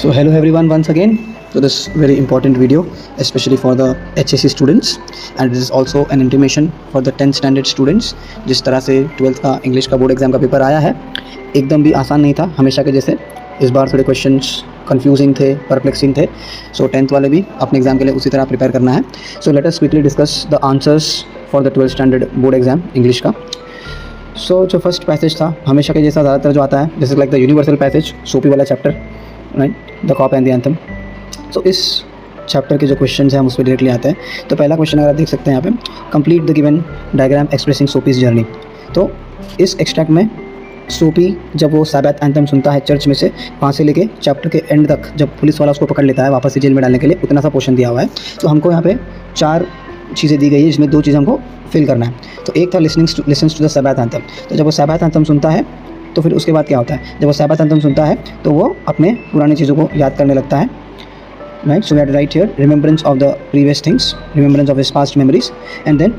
So hello everyone once again to this very important video, especially for the HSC students, and this is also an intimation for the 10th standard students. जिस तरह से 12th का English का board exam का paper आया है, एकदम भी आसान नहीं था हमेशा के जैसे. इस बार थोड़े क्वेश्चंस कंफ्यूजिंग थे, परप्लेक्सिंग थे. सो 10th वाले भी अपने एग्जाम के लिए उसी तरह प्रिपेयर करना है. सो let us quickly discuss the answers for the 12th standard board exam English का. सो जो फर्स्ट पैसेज था हमेशा के जैसा ज़्यादातर जो आता है, जैसे like the universal passage, Soapy वाला chapter, right, the cop and the anthem. So इस चैप्टर के जो क्वेश्चन हैं हम उस पर डायरेक्टली आते हैं. तो पहला क्वेश्चन अगर आप देख सकते हैं यहाँ पे, complete the given diagram expressing Soapy's journey. तो इस एक्सट्रैक्ट में सोपी जब वो सैबाथ एंथम सुनता है चर्च में से, वहाँ से लेके चैप्टर के एंड तक जब पुलिस वाला उसको पकड़ लेता है वापस से जेल में डालने के लिए, उतना सा पोर्शन दिया हुआ है. तो हमको यहाँ पे 4 चीज़ें दी गई है, जिसमें 2 चीज़ें हमको फिल करना है. तो एक था लिसन्स टू द सैबाथ एंथम. तो जब वो सैबाथ एंथम सुनता है तो फिर उसके बाद क्या होता है, जब वो सैबाथ एंथम सुनता है तो वो अपने पुरानी चीज़ों को याद करने लगता है, right. So we have to write here remembrance of the previous things, remembrance of his past memories, and then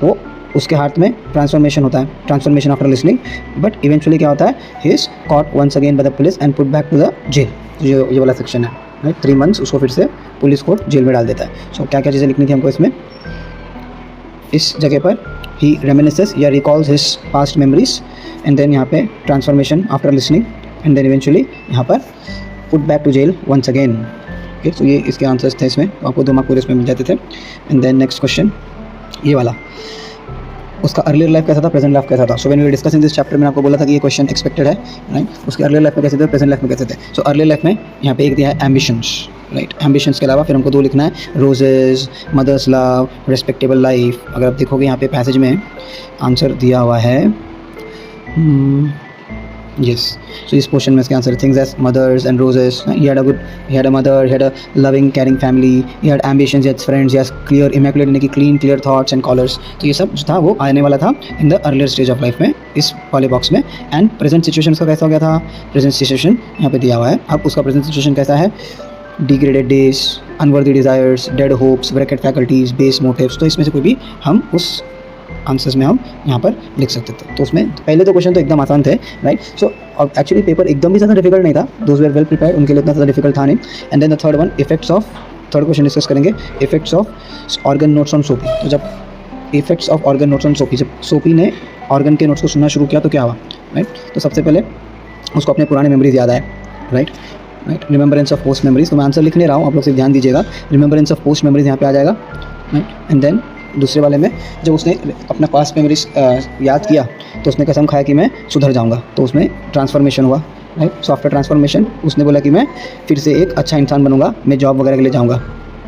वो उसके हार्ट में ट्रांसफॉर्मेशन होता है, transformation after listening. But eventually क्या होता है, he is caught once again by the police and put back to the jail. ये वाला सेक्शन है, राइट. 3 months उसको फिर से पुलिस कोर्ट जेल में डाल देता है. सो क्या क्या चीज़ें लिखनी थी हमको इसमें, इस जगह पर ही रेमिनिसेस या recalls his past memories, and then यहाँ पे transformation after listening, and then eventually यहाँ पर put back to jail once again. Okay, तो ये इसके आंसर्स थे इसमें, आपको 2 मार्क पूरे इसमें मिल जाते थे. एंड देन नेक्स्ट क्वेश्चन ये वाला, उसका अर्लियर लाइफ कैसा था, प्रेजेंट लाइफ कैसा था. So when we were discussing this chapter में आपको बोला था कि ये क्वेश्चन एक्सपेक्टेड है, राइट. उसके अर्लियर लाइफ में कैसे थे, प्रेजेंट लाइफ में कैसे थे. सो अर्लियर लाइफ में यहाँ पे एक दिया है एम्बिशंस, राइट. एम्बिशंस के अलावा फिर हमको 2 लिखना है, roses, mother's love, respectable life. अगर आप देखोगे यहाँ पे पैसेज में आंसर दिया हुआ है, yes. So इस पोर्शन में इसके answer things as mothers and roses. he had a mother, he had a loving caring family, he had ambitions, he had friends, he has clear immaculate यानी कि clear thoughts and colors. तो ये सब जो था वो आने वाला था in the earlier stage of life में, इस वाले बॉक्स में. एंड प्रेजेंट सिचुएशन का कैसा हो गया था, प्रेजेंट सिचुएशन यहाँ पे दिया हुआ है. अब उसका प्रेजेंट सिचुएशन कैसा है, degraded days, unworthy desires, dead hopes, bracket faculties, base motives. तो इसमें से कोई भी हम उस आंसर्स में हम यहाँ पर लिख सकते थे. तो उसमें पहले तो क्वेश्चन तो एकदम आसान थे, राइट. सो एक्चुअली पेपर एकदम भी ज़्यादा डिफिकल्ट नहीं था, दोज वर वेल प्रिपेयर्ड, उनके लिए इतना ज़्यादा डिफिकल्ट था नहीं. And then the third one, effects of, third question discuss करेंगे, effects of organ notes on Soapy. तो जब effects of organ notes on Soapy, जब सोपी ने ऑर्गन के नोट्स को सुनना शुरू किया तो क्या हुआ, राइट. तो सबसे पहले उसको अपने पुराने मेमोरीज याद आए, right. Remembrance of post memories. तो मैं आंसर लिख नहीं रहा हूँ, आप लोग सिर्फ ध्यान दीजिएगा. रिमेम्बरेंस ऑफ पोस्ट मेमोरीज यहाँ पे आ जाएगा, राइट. एंड देन दूसरे वाले में जब उसने अपना पास्ट मेमोरीज याद किया तो उसने कसम खाया कि मैं सुधर जाऊंगा, तो उसमें ट्रांसफॉर्मेशन हुआ, राइट. सो आफ्टर ट्रांसफॉर्मेशन उसने बोला कि मैं फिर से एक अच्छा इंसान बनूंगा, मैं जॉब वगैरह के लिए जाऊंगा,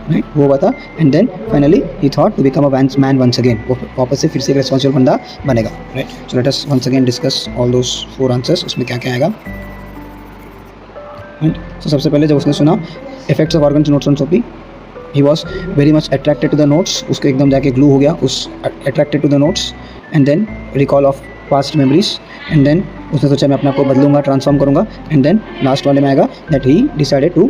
राइट. वो बता. And then finally he thought to become a man once again, वो वापस से फिर से एक रिस्पॉन्सिबल बंदा बनेगा, right. So let us once again discuss all those 4 answers. उसमें क्या क्या आएगा, राइट. सो सबसे पहले जब उसने सुना effects of organs notes on सोपी, he was very much attracted to the notes. उसको एकदम जाके ग्लू हो गया उस attracted to the notes, and then recall of past memories, and then उसने सोचा मैं अपने आप को बदलूंगा, ट्रांसफॉर्म करूंगा. एंड देन लास्ट वाले में आएगा that he decided to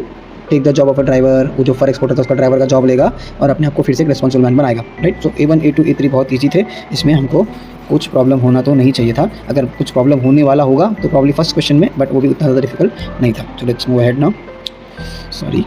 take the job of a driver. वो जो फॉर एक्सपोर्टर था उसका ड्राइवर का जॉब लेगा और अपने आप को फिर से एक रिस्पॉन्सिबल मैन बनाएगा, राइट. सो A1 A2 A3 बहुत ईजी थे, इसमें हमको कुछ प्रॉब्लम होना तो नहीं चाहिए था. अगर कुछ प्रॉब्लम होने वाला होगा तो प्रॉब्ली फर्स्ट क्वेश्चन में, बट वो भी उतना ज़्यादा डिफिकल्ट नहीं था. So let's move ahead now. Sorry,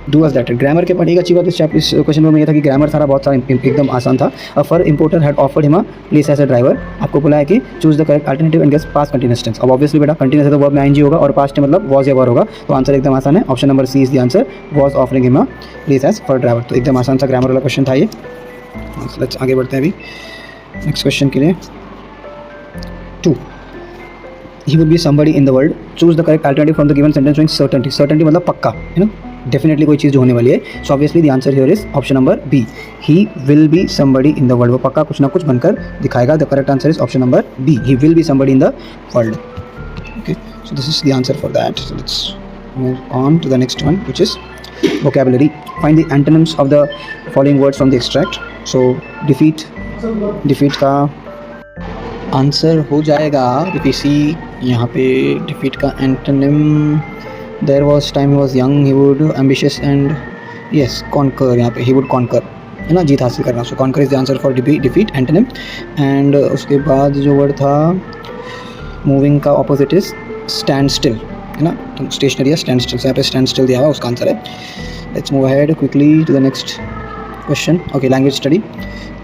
do as that. Grammar के पढ़िएगा. अच्छी बात इस क्वेश्चन में ये था कि ग्रामर सारा बहुत सारा एकदम आसान था. A fur importer had offered him a place as a driver. आपको बोला है कि choose the correct alternative and guess past continuous tense. अब ऑब्वियसली बेटा कंटिन्यूअस है तो वर्ब में आईएनजी होगा और पास्ट मतलब वाज या वर होगा, तो आंसर एकदम आसान है. Option number C is the answer, was offering him a place as for driver. तो एकदम आसान सा ग्रामर वाला क्वेश्चन था ये. लेट्स आगे बढ़ते हैं अभी नेक्स्ट क्वेश्चन के लिए. 2, he would be somebody in the world. Choose the correct alternative from the given sentence showing certainty. Certainty मतलब पक्का, है ना, डेफिनेटली कोई चीज़ जो होने वाली है. So obviously the answer here is option number B, he will be somebody in the world. वो पक्का कुछ ना कुछ बनकर दिखाएगा. The correct answer is option number B, he will be somebody in the world. Okay, so this is the answer for that. So let's move on to the next one which is vocabulary. Find the antonyms of the following words from the extract. So defeat का answer हो जाएगा DPC. यहाँ पे defeat का antonym, there was time he was young, he would ambitious and yes conquer. यहाँ पे he would conquer, है ना, जीत हासिल करना. So conquer is the answer for defeat antonym. And उसके बाद जो वर्ड था मूविंग का ऑपोजिट इज स्टैंड स्टिल है ना, तो स्टेशनरी है स्टैंड स्टिल, यहाँ पे स्टैंड स्टिल दिया हुआ है, उसका आंसर है. Let's move ahead quickly to the next question. Okay, language study.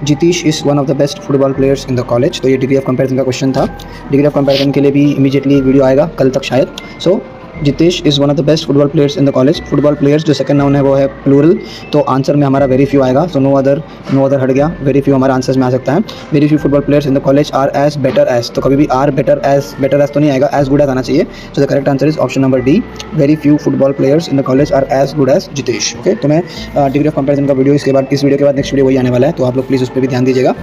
Jitish is one of the best football players in the college. तो ये डिग्री ऑफ कंपैरिजन का क्वेश्चन था. डिग्री ऑफ कंपैरिजन के लिए भी इमीडिएटली वीडियो आएगा कल तक शायद. So Jitesh is one of the best football players in the college. Football players जो सेकंड नाउन है वो है प्लूरल, तो आंसर में हमारा वेरी फ्यू आएगा. सो नो अदर हट गया, वेरी फ्यू हमारे आंसर्स में आ सकता है. Very few football players in the college are as better as, तो कभी भी आर बेटर एज तो नहीं आएगा, एज गुड एज आना चाहिए. So the correct answer is option number D. Very few football players in the college are as good as Jitesh. Okay, तो मैं डिग्री ऑफ कंपैरिजन का वीडियो इसके बाद, इस वीडियो के बाद नेक्स्ट वीडियो वही आने वाला है, तो आप लोग प्लीज़ उस पर भी ध्यान दीजिएगा.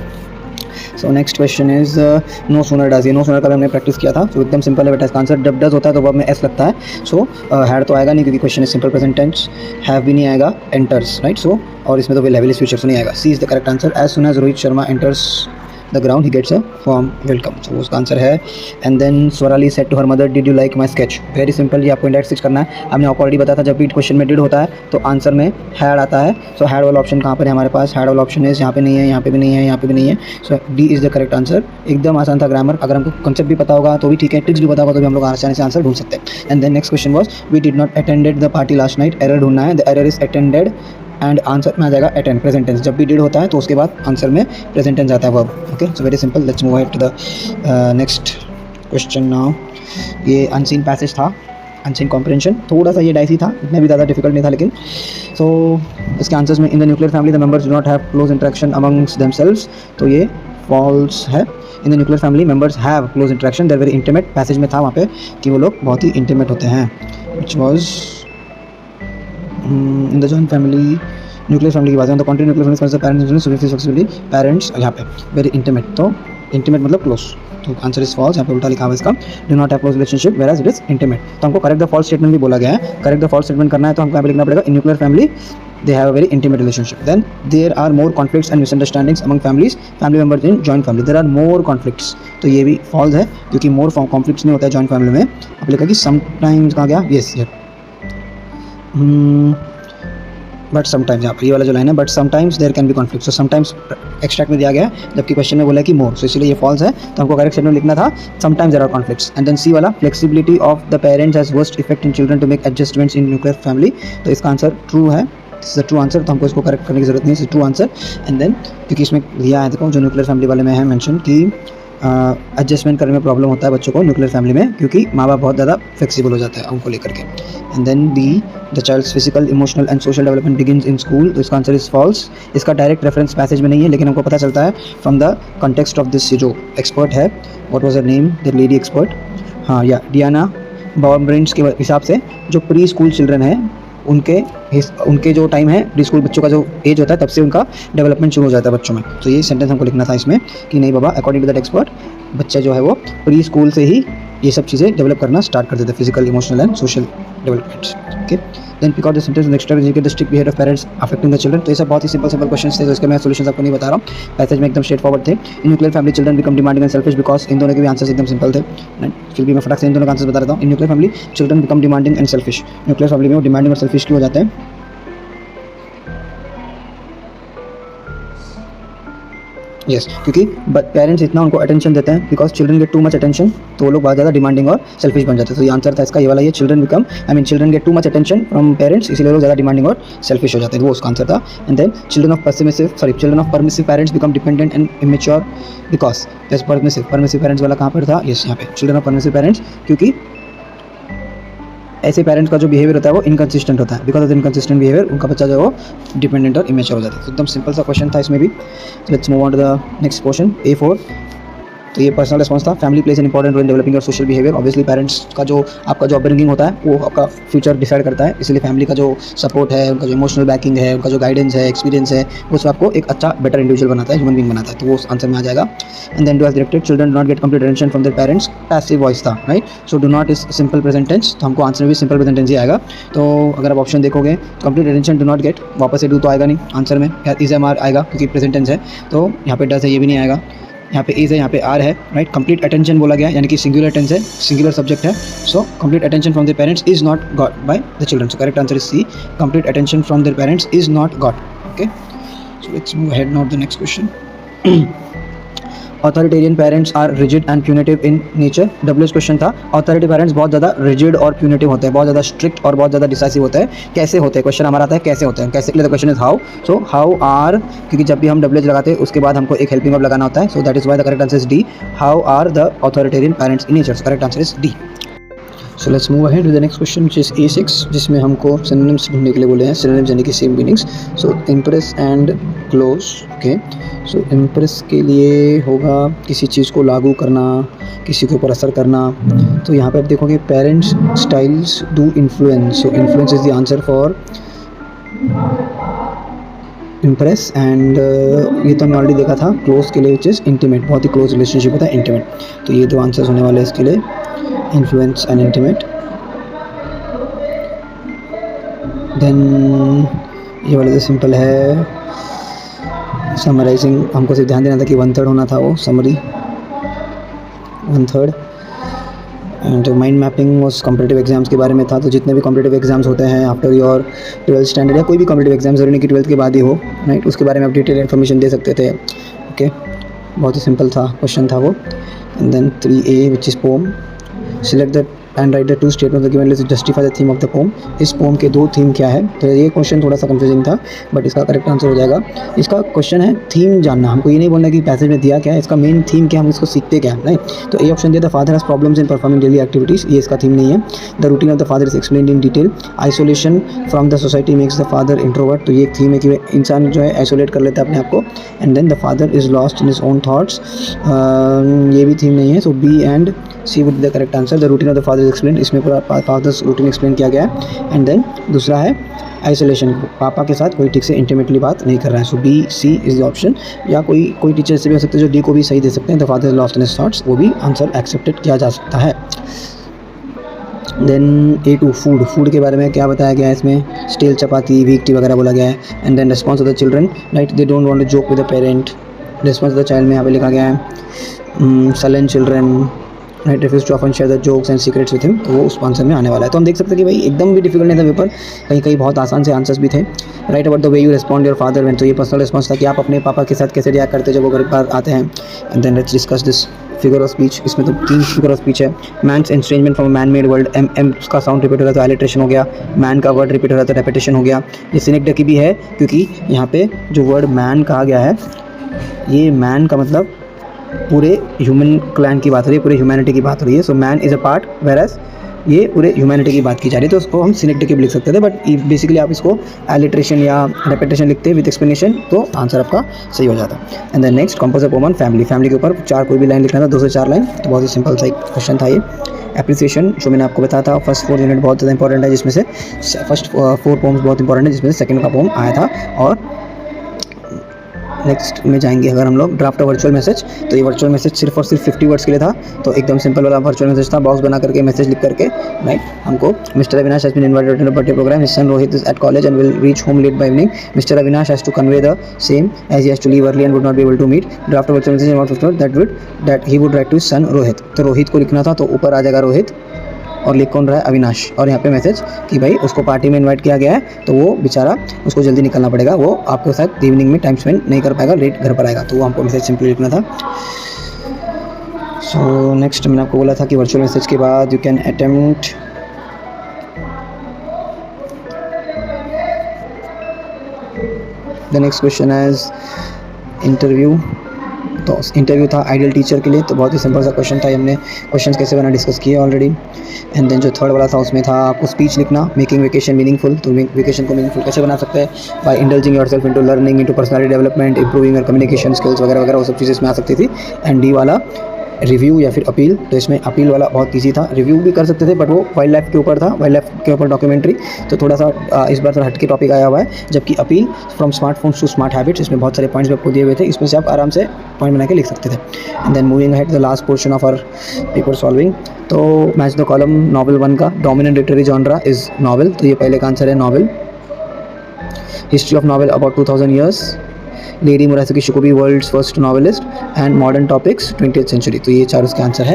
So next question is no sooner does. ये नो सूनर का हमने प्रैक्टिस किया था, तो एकदम सिंपल है बेटा. इसका आंसर जब डज होता है तो वर्ब में एस लगता है. सो हैड तो आएगा नहीं क्योंकि question is simple present tense. Have भी नहीं आएगा, एंटर्स राइट. सो और इसमें तो विल हैव फ्यूचर से नहीं आएगा. C is the correct answer. As soon as Rohit Sharma enters the ground he gets a form welcome. तो उसका आंसर है. And then Swarali said to her mother did you like my sketch. Very simple, ये आपको indirect stitch करना है. हमने आपको already बताया था जब भी क्वेश्चन में डिड होता है तो आंसर में हैड आता है. सो हैड वाला ऑप्शन कहाँ पर है हमारे पास? हैड वाला ऑप्शन है यहाँ पे नहीं है, यहाँ पे भी नहीं है, यहाँ पे भी नहीं है. So D is the correct answer. एकदम आसान था ग्रामर. अगर हमको कंसेप्ट भी पता होगा तो भी ठीक है, ट्रिक्स भी पता होगा तो भी हम लोग आसानी से आंसर ढूंढ सकते हैं. And then next question was we did not attended the party last night. Error ढूंढना है. The error is attended and answer में आ जाएगा अटेंड प्रेजेंट टेंस. जब भी डिड होता है तो उसके बाद आंसर में प्रेजेंट टेंस आता है verb. Okay, so very simple. Let's move ahead to the next question now. ये अनसीन पैसेज था, अनसीन कॉम्प्रिहेंशन. थोड़ा सा ये डाइसी था, इतना भी ज़्यादा डिफिकल्ट नहीं था. लेकिन सो इसके आंसर्स में in the nuclear family the members do not have close interaction amongst themselves. तो ये फॉल्स है. In the nuclear family members have close interaction, they are very intimate. Passage में था वहाँ पे कि वो लोग बहुत ही इंटीमेट होते हैं. Which was in the joint family nuclear family की बात है. तो कॉन्टिन्यू न्यूक्लियर फैमिली पेरेंट्स यहाँ पे वेरी इंटीमेट. तो इंटीमेट मतलब क्लोज, तो आंसर इज फॉल्स. यहाँ पे उल्टा लिखा हुआ इसका. Do not have close relationship whereas it is intimate. तो हमको करेक्ट द फॉल्स स्टेटमेंट भी बोला गया है. करेक्ट द फॉल्स स्टेटमेंट करना है तो हमको यहाँ पे लिखना पड़ेगा in nuclear family they have a very intimate relationship. Then there are more conflicts and misunderstandings among family members in joint family. There are more conflicts. तो ये भी false है क्योंकि more conflicts नहीं होता है joint family में. आप लिखा कि sometimes कहाँ गया? Yes, बट समटाइम्स, यहाँ पर ये वाला जो लाइन है but sometimes there can be conflict. So sometimes extract में दिया गया है जबकि क्वेश्चन में बोला है कि मोर. सो इसलिए ये फॉल्स है. तो हमको करेक्ट स्टेटमेंट लिखना था sometimes there are conflicts. And then C वाला flexibility of the parents has worst effect in children to make adjustments in nuclear family. तो इसका आंसर ट्रू है. This is the true answer. तो हमको इसको करेक्ट करने की जरूरत नहीं है. True answer. एंड देन क्योंकि इसमें लिया है देखो जो न्यूक्लियर फैमिली वाले में है मेंशन कि एडजस्टमेंट करने में प्रॉब्लम होता है बच्चों को न्यूक्लियर फैमिली में क्योंकि माँ बाप बहुत ज़्यादा फ्लेक्सिबल हो जाता है उनको लेकर के. And then the child's physical emotional and social development begins in school. तो इसका आंसर इज फॉल्स. इसका डायरेक्ट रेफरेंस पैसेज में नहीं है लेकिन हमको पता चलता है from the context of this. जो एक्सपर्ट है what was her name, the lady expert, हाँ या डियाना बाउम्ब्रेंट्स के हिसाब से जो प्री स्कूल चिल्ड्रन है उनके जो टाइम है प्री स्कूल बच्चों का जो एज होता है तब से उनका डेवलपमेंट शुरू हो जाता है बच्चों में. तो ये सेंटेंस हमको लिखना था इसमें कि नहीं बाबा अकॉर्डिंग टू दैट एक्सपर्ट बच्चे जो है वो प्री स्कूल से ही ये सब चीज़ें डेवलप करना स्टार्ट कर देते हैं, physical emotional and social developments. Okay, then pick out the sentence next the strict behaviour of parents affecting the children. तो ये सब बहुत ही सिंपल क्वेश्चंस थे, तो इसके मैं सॉल्यूशंस आपको नहीं बता रहा हूँ. पैसेज में एकदम स्ट्रेट फॉरवर्ड थे. In nuclear family children become demanding and selfish because इन दोनों के भी आंसर्स एकदम सिंपल थे. फिर भी मैं फटाक से इन दोनों का आंसर बता देता हूँ. In nuclear family children become demanding and selfish. Nuclear family में वो डिमांडिंग और सेल्फिश क्यों हो जाते हैं? यस क्योंकि पेरेंट्स इतना उनको अटेंशन देते हैं because children gate too much attention, तो वो लोग बहुत ज़्यादा डिमांडिंग और सेल्फिश बन जाते हैं. तो ये आंसर था इसका, ये वाला. ये children gate too much attention from parents, इसलिए लोग ज़्यादा डिमांडिंग और सेल्फिश हो जाते हैं. वो उसका आंसर था. And then children of permissive parents become dependent and immature because permissive parents वाला कहाँ पर था? यस यहाँ पे चिल्ड्रन ऑफ परमिसिव पेरेंट्स, क्योंकि ऐसे पेरेंट्स का जो बिहेवियर होता है वो इनकंसिस्टेंट होता है. बिकॉज ऑफ इनकंसिस्टेंट बिहेवियर उनका बच्चा जो है वो डिपेंडेंट और इमेच्योर हो जाता है. तो एकदम सिंपल सा क्वेश्चन था इसमें भी. Let's move on to the next question A4. तो ये पर्सनल रिस्पॉन्स था. Family plays an important role in developing your social behaviour. Obviously parents का जो आपका जो अपब्रिंगिंग होता है वो आपका फ्यूचर डिसाइड करता है, इसलिए फैमिली का जो सपोर्ट है, उनका जो इमोशनल बैकिंग है, उनका जो गाइडेंस है, एक्सपीरियंस है, वो सब आपको एक अच्छा बेटर इंडिविजुअल बनाता है, ह्यूमन बीइंग बनाता है. तो वो आंसर में आ जाएगा. And then do has directed children do not get complete attention from their parents. Passive voice था right. So do not is simple present tense, तो हमको आंसर में भी सिंपल प्रेजेंट टेंस ही आएगा. तो अगर आप ऑप्शन देखोगे complete attention do not gate, वापस से डू तो आएगा नहीं आंसर में, इज एम आर आएगा क्योंकि प्रेजेंट टेंस है. तो यहाँ पे डज है, ये भी नहीं आएगा. यहाँ पे इज है, यहाँ पे आर है राइट. कंप्लीट अटेंशन बोला गया यानी कि सिंगुलर टेंस है, सिंगुलर सब्जेक्ट है. So complete attention from their parents is not got by the children. So correct answer is C. Complete attention from their parents is not got. Okay, so let's move ahead now the next question. Authoritarian parents are rigid and punitive in nature. WH question था, authority parents बहुत ज़्यादा rigid और punitive होते हैं, बहुत ज़्यादा strict और बहुत ज़्यादा डिसाइसिव होते हैं। कैसे होते हैं, क्वेश्चन हमारा आता है कैसे होते हैं, कैसे के लिए question is how. So how are, क्योंकि जब भी हम डब्ल्यूएच लगाते हैं उसके बाद हमको एक हेल्पिंग वर्ब लगाना होता है, so that is why the correct answer is D, how are the authoritarian parents in nature. Correct answer is D. So let's move ahead with the next question which is A6, जिसमें हमको synonyms ढूंढने के लिए बोले हैं। Synonyms यानी कि same meanings. So impress and close. Okay, so impress के लिए होगा किसी चीज़ को लागू करना, किसी के ऊपर असर करना। तो यहाँ पे आप देखोगे parents styles do influence, so influence is the answer for impress. And ये तो हमने ऑलरेडी देखा था। क्लोज के लिए विच इज़ इंटीमेट, बहुत ही क्लोज रिलेशनशिप होता है इंटीमेट। तो ये दो आंसर्स होने वाले हैं इसके लिए, इन्फ्लुएंस एंड इंटीमेट। देन ये वाला तो सिंपल है, समराइजिंग। हमको सिर्फ ध्यान देना था कि 1/3 होना था, वो summary 1/3। And mind mapping was competitive exams के बारे में था। तो जितने भी कॉम्पिटिटिव एग्जाम्स होते हैं आफ्टर योर 12th स्टैंडर्ड या कोई भी कॉम्पिटिटिव एग्जाम, जरूरी नहीं कि 12th के बाद ही हो, राइट, उसके बारे में आप डिटेल इन्फॉर्मेशन दे सकते थे। ओके, बहुत ही सिंपल था क्वेश्चन था वो। And then 3A which is poem, select the and write the two statement given list justify the theme of the poem. इस पोम के दो थीम क्या है, तो ये क्वेश्चन थोड़ा सा कंफ्यूजिंग था, बट इसका करेक्ट आंसर हो जाएगा। इसका क्वेश्चन है थीम जानना, हमको ये नहीं बोलना कि पैसेज में दिया क्या है, इसका मेन थीम क्या है, हम इसको सीखते क्या है, राइट। तो ए ऑप्शन दिया, the father has problems in performing daily activities, ये इसका थीम नहीं है। The routine of the father is explained in detail. Isolation from the society makes the father introvert, तो ये एक थीम है कि इंसान जो है आइसोलेट कर लेता है अपने आप को। And then the father is lost in his own thoughts, ये भी थीम नहीं है। So B and C would be the correct answer. The routine of the father is explain, इसमें पूरा फादर्स रूटीन एक्सप्लेन किया गया है। एंड देन दूसरा है आइसोलेशन, पापा के साथ कोई ठीक से इंटीमेटली बात नहीं कर रहा है। सो B C is the option. या कोई टीचर से भी हो सकता है जो D को भी सही दे सकते हैं। The father is lost in his thoughts, वो भी आंसर एक्सेप्टेड किया जा सकता है। देन A2 फूड, फूड के बारे में क्या बताया गया है इसमें, स्टील चपाती, वीक टी वगैरह बोला गया है। And then response of the children, right, they don't want to joke with the parent. Response of the child में यहाँ पे लिखा गया है sullen children, right, refuse to often share the jokes and secrets with him, तो वो उस answer में आने वाला है। तो हम देख सकते हैं कि भाई एकदम भी डिफिकल्ट नहीं था पेपर, कहीं कहीं बहुत आसान से आंसर्स भी थे। Right about the way you respond your father when, तो ये पर्सनल रिस्पॉन्स था कि आप अपने पापा के साथ कैसे रिएक्ट करते जब वो घर पर आते हैं। And then let's discuss this figure of speech. इसमें तो 3 फिगर ऑफ स्पीच है। Man's estrangement from man made world, M का साउंड रिपीट हो रहा था, एलिट्रेशन हो गया। मैन का वर्ड रिपीट हो रहा था, रेपिटेशन हो गया। ये सिनेक्ट की भी है क्योंकि यहाँ पे जो वर्ड मैन कहा गया है, ये मैन का मतलब पूरे ह्यूमन क्लैन की बात हो रही है, पूरे ह्यूमैनिटी की बात हो रही है। So man is a part, whereas ये पूरे ह्यूमैनिटी की बात की जा रही है, तो उसको हम सिनेक्टिव लिख सकते थे। बट बेसिकली आप इसको एलिट्रेशन या रेपिटेशन लिखते विद एक्सप्लेनेशन, तो आंसर आपका सही हो जाता। And then next compose a poem on family, family के ऊपर 4 कोई भी लाइन लिखना था, 2 से 4 लाइन, तो बहुत ही सिंपल सा एक क्वेश्चन था ये। एप्रिसिएशन जो मैंने आपको बताया था, फर्स्ट 4 यूनिट बहुत ज़्यादा इंपॉर्टेंट है, जिसमें से फर्स्ट 4 पोम्स बहुत इंपॉर्टेंट है, जिसमें से सेकंड का पोम आया था। और नेक्स्ट में जाएंगे अगर हम लोग ड्राफ्ट वर्चुअल मैसेज, तो ये वर्चुअल मैसेज सिर्फ और सिर्फ 50 वर्ड्स के लिए था, तो एकदम सिंपल वाला वर्चुअल मैसेज था। बॉक्स बना करके मैसेज लिख करके, राइट, हमको mister Avinash has been invited to the birthday programme, his son Rohit is at college and will reach home late by evening, mister Avinash has to convey the same as he has to leave early and would not be able to meet, draft virtual message that he would write to his son Rohit, तो रोहित को लिखना था, तो ऊपर आ जाएगा रोहित और लिख कौन रहा है, अविनाश। और यहाँ पे मैसेज कि भाई उसको पार्टी में इनवाइट किया गया है, तो वो बेचारा उसको जल्दी निकलना पड़ेगा, वो आपके साथ इवनिंग में टाइम स्पेंड नहीं कर पाएगा, लेट घर पर आएगा, तो वो हमको मैसेज सिंपली लिखना था। सो नेक्स्ट मैंने आपको बोला था कि वर्चुअल मैसेज के बाद you can attempt the next question as interview. तो इंटरव्यू था आइडियल टीचर के लिए, तो बहुत ही सिंपल सा क्वेश्चन था, हमने क्वेश्चंस कैसे बना डिस्कस किए ऑलरेडी। एंड देन जो थर्ड वाला था उसमें था आपको स्पीच लिखना, मेकिंग वेकेशन मीनिंगफुल, तो वेकेशन को मीनिंगफुल कैसे बना सकते हैं, by indulging yourself into learning, into personality development, improving your communication skills वगैरह वगैरह, वो सब चीज़ें इसमें आ सकती थी। एंड डी वाला रिव्यू या फिर अपील, तो इसमें अपील वाला बहुत ईजी था, रिव्यू भी कर सकते थे बट वो वाइल्ड लाइफ के ऊपर था, वाइल्ड लाइफ के ऊपर डॉक्यूमेंट्री, तो थोड़ा सा इस बार थोड़ा हटके टॉपिक आया हुआ है। जबकि appeal from smartphones to smart habits, इसमें बहुत सारे पॉइंट्स भी आपको दिए हुए थे, इसमें से आप आराम से पॉइंट बना के लिख सकते थे। And then moving ahead the last portion of our paper solving, तो मैच द कॉलम नॉवल 1 का dominant literary genre is novel, तो ये पहले का आंसर है novel. History of novel about 2000 years, lady Murasaki Shikibu world's first novelist, and modern topics 20th century, तो ये 4 उसके आंसर है।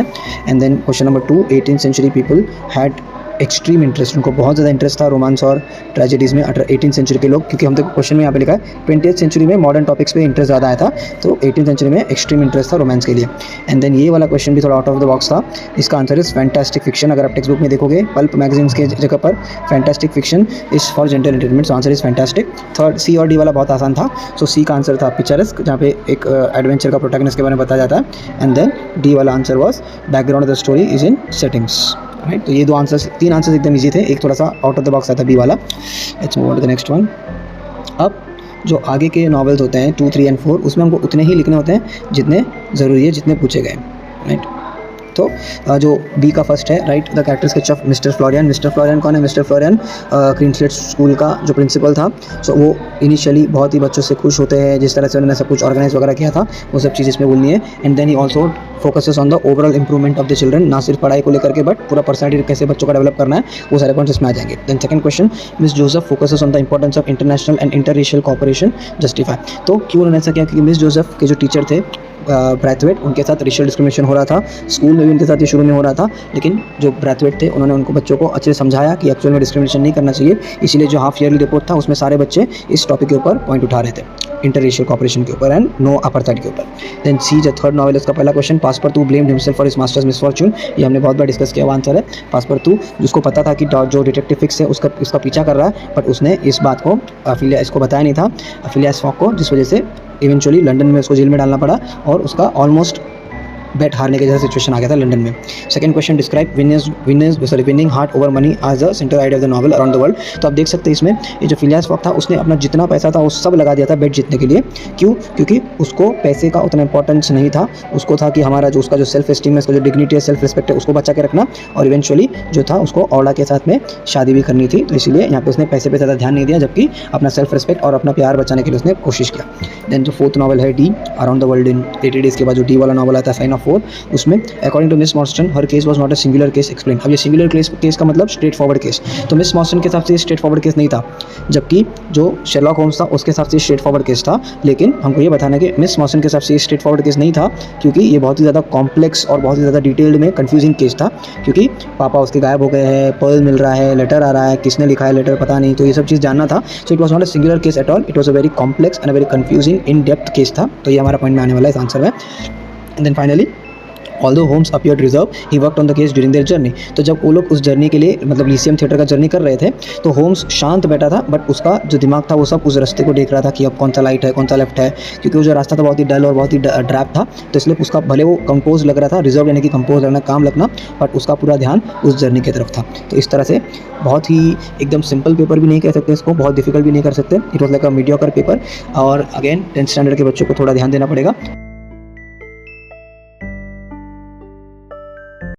And then question number 2, 18th century people had extreme interest, उनको बहुत ज़्यादा इंटरेस्ट था रोमांस और ट्रेजेडीज़ में 18th सेंचुरी के लोग, क्योंकि हम देखो क्वेश्चन में यहाँ पे लिखा है 20th सेंचुरी में मॉडर्न टॉपिक्स पे इंटरेस्ट ज़्यादा आया था, तो 18th सेंचुरी में एक्सट्रीम इंटरेस्ट था रोमांस के लिए। एंड देन ये वाला क्वेश्चन भी थोड़ा आउट ऑफ द बॉक्स था, इसका आंसर इज़ फैंटास्टिक फिक्शन। अगर आप टेक्स्ट बुक में देखोगे पल्प मैगजीन्स के जगह पर fantastic fiction is for general entertainment, so answer is fantastic. Third C और डी वाला बहुत आसान था, सो सी का आंसर था पिक्चरस्क, जहाँ पे एक एडवेंचर का प्रोटैगनिस्ट के बारे में बताया जाता है। एंड देन डी वाला answer was background of the story is in settings, right. तो ये दो आंसर्स, तीन आंसर्स एकदम ईजी थे, एक थोड़ा सा आउट ऑफ द बॉक्स आता बी वाला। Let's move on to the next one. अब जो आगे के नॉवेल्स होते हैं 2, 3 एंड 4, उसमें हमको उतने ही लिखने होते हैं जितने ज़रूरी है, जितने पूछे गए, राइट। तो जो बी का फर्स्ट है, right the character sketch of mister Florian. Mister Florian कौन है? मिस्टर फ्लोरियन क्वींसलैंड स्कूल का जो प्रिंसिपल था। सो वो इनिशियली बहुत ही बच्चों से खुश होते हैं, जिस तरह से उन्होंने सब कुछ ऑर्गेनाइज वगैरह किया था, वो सब चीज़ इसमें बोलनी है। And then he also focuses on the overall improvement of the children, ना सिर्फ पढ़ाई को लेकर के बट पूरा पर्सनैलिटी कैसे बच्चों का डेवलप करना है, वो सारे पॉइंट्स इसमें आ जाएंगे। Then second question, Miss Joseph focuses on the importance of international and interracial cooperation justify. तो क्यों उन्होंने ऐसा किया? क्योंकि मिस जोसेफ के जो टीचर थे ब्रैथवेट, उनके साथ रेशियल डिस्क्रिमिनेशन हो रहा था, स्कूल में भी उनके साथ ये शुरू में हो रहा था, लेकिन जो ब्रैथवेट थे उन्होंने उनको बच्चों को अच्छे से समझाया कि एक्चुअल में डिस्क्रिमिनेशन नहीं करना चाहिए, इसीलिए जो हाफ ईयरली रिपोर्ट था उसमें सारे बच्चे इस टॉपिक के ऊपर पॉइंट उठा रहे थे, इंटररेशियल कोऑपरेशन के ऊपर एंड नो अपार्थाइड के ऊपर। देन सी जो थर्ड नॉवेल, उसका पहला question, Passepartout blamed himself for his master's misfortune. ये हमने बहुत बार डिस्कस किया हुआ आंसर है। पासपोर्टू जिसको पता था कि जो डिटेक्टिव फिक्स है उसका पीछा कर रहा है, बट उसने इस बात को इसको बताया नहीं था फिलियास फॉक को, जिस वजह से इवेंचुअली लंदन में उसको जेल में डालना पड़ा और उसका ऑलमोस्ट बेट हारने के जैसा सिचुएशन आ गया था लंदन में। Second question, describe winning heart over money as the central idea of the novel around the world. तो आप देख सकते हैं इसमें ये जो फिलियास फॉक था उसने अपना जितना पैसा था वो सब लगा दिया था बेट जीतने के लिए। क्यों? क्योंकि उसको पैसे का उतना इंपॉर्टेंस नहीं था, उसको था कि हमारा जो उसका जो सेल्फ एस्टीम है, उसका जो डिग्निटी है, सेल्फ रिस्पेक्ट है, उसको बचा के रखना, और इवेंचुअली जो था उसको औला के साथ में शादी भी करनी थी, तो इसलिए यहाँ पे उसने पैसे पे ज़्यादा ध्यान नहीं दिया, जबकि अपना सेल्फ रिस्पेक्ट और अपना प्यार बचाने के लिए उसने कोशिश किया। देन जो फोर्थ नॉवल है D, around the world in 80 days के बाद जो डी वाला नॉवल आता है साइन ऑफ 4, उसमें according to Miss Morstan her case was not a singular case explain. अब ये सिंगुलर केस का मतलब स्ट्रेट फॉरवर्ड केस, तो मिस मॉर्स्टन के हिसाब से स्ट्रेट फॉरवर्ड केस नहीं था, जबकि जो शेरलॉक होम्स था उसके हिसाब से स्ट्रेट फॉरवर्ड केस था। लेकिन हमको ये बताना कि मिस मॉर्स्टन के हिसाब से स्ट्रेट फॉरवर्ड केस नहीं था, क्योंकि ये बहुत ही ज़्यादा कॉम्प्लेक्स और बहुत ही ज़्यादा डिटेल्ड में कंफ्यूजिंग केस था, क्योंकि पापा उसके गायब हो गए हैं, पर्ल मिल रहा है, लेटर आ रहा है, किसने लिखा है लेटर पता नहीं, तो ये सब चीज़ जानना था। So it was not a singular case at all, it was a very complex and a very confusing in depth case था। तो ये हमारा पॉइंट में आने वाला है इस आंसर में। And then finally, although Holmes appeared reserved, he worked on the case during their journey. तो जब वो लोग उस जर्नी के लिए मतलब लीसियम थिएटर का जर्नी कर रहे थे, तो होम्स शांत बैठा था, बट उसका जो दिमाग था वो सब उस रास्ते को देख रहा था कि अब कौन सा राइट है, कौन सा लेफ्ट है, क्योंकि वो जो रास्ता था बहुत ही डल और बहुत ही ड्रैप था, तो इसलिए उसका भले वो कंपोज लग रहा था, रिजर्व यानी कि कंपोज लगना, काम लगना, बट उसका पूरा ध्यान उस जर्नी की तरफ था। तो इस तरह से बहुत ही एकदम सिंपल पेपर भी नहीं कह सकते इसको, बहुत डिफिकल्ट भी नहीं कर सकते, it was like a mediocre paper. और अगेन 10th स्टैंडर्ड के बच्चों को थोड़ा ध्यान देना पड़ेगा।